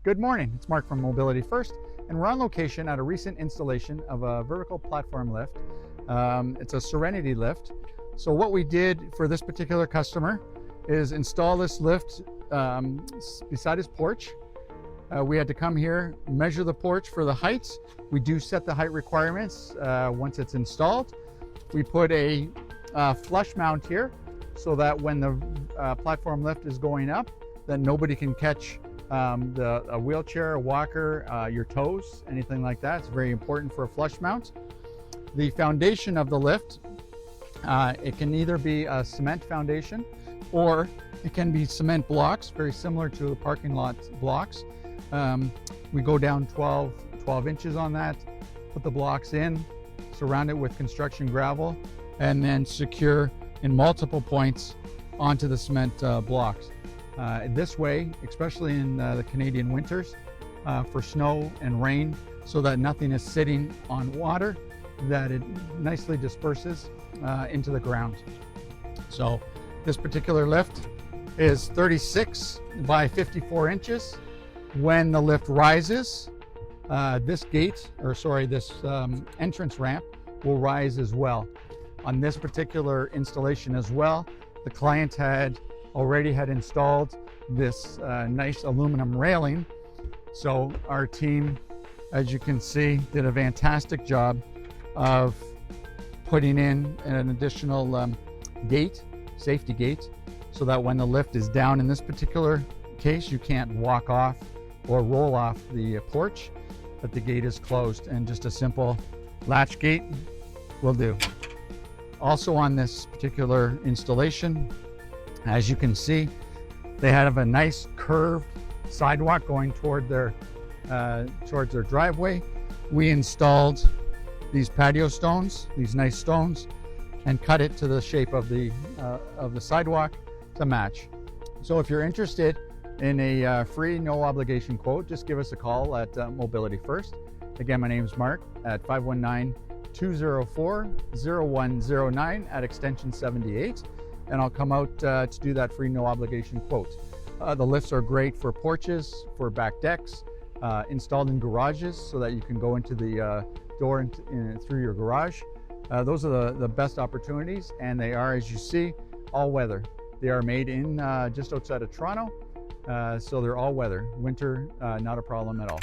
Good morning, it's Mark from Mobility First, and we're on location at a recent installation of a vertical platform lift. It's a Serenity lift. So what we did for this particular customer is install this lift beside his porch. We had to come here, measure the porch for the height. We do set the height requirements once it's installed. We put a flush mount here so that when the platform lift is going up, that nobody can catch a wheelchair, a walker, your toes, anything like that. It's very important for a flush mount. The foundation of the lift, it can either be a cement foundation or it can be cement blocks, very similar to the parking lot blocks. We go down 12 inches on that, put the blocks in, surround it with construction gravel, and then secure in multiple points onto the cement blocks. This way, especially in the Canadian winters, for snow and rain, so that nothing is sitting on water, that it nicely disperses into the ground. So this particular lift is 36 by 54 inches. When the lift rises, this entrance ramp will rise as well. On this particular installation as well, the client had already installed this nice aluminum railing. So our team, as you can see, did a fantastic job of putting in an additional gate, safety gate, so that when the lift is down in this particular case, you can't walk off or roll off the porch, but the gate is closed, and just a simple latch gate will do. Also on this particular installation, as you can see, they have a nice curved sidewalk going toward their towards their driveway. We installed these patio stones, these nice stones, and cut it to the shape of the sidewalk to match. So if you're interested in a free, no obligation quote, just give us a call at Mobility First. Again, my name is Mark at 519-204-0109 at extension 78. And I'll come out to do that free, no obligation quote. The lifts are great for porches, for back decks, installed in garages so that you can go into the door through your garage. Those are the best opportunities, and they are, as you see, all weather. They are made in just outside of Toronto, so they're all weather. Winter, not a problem at all.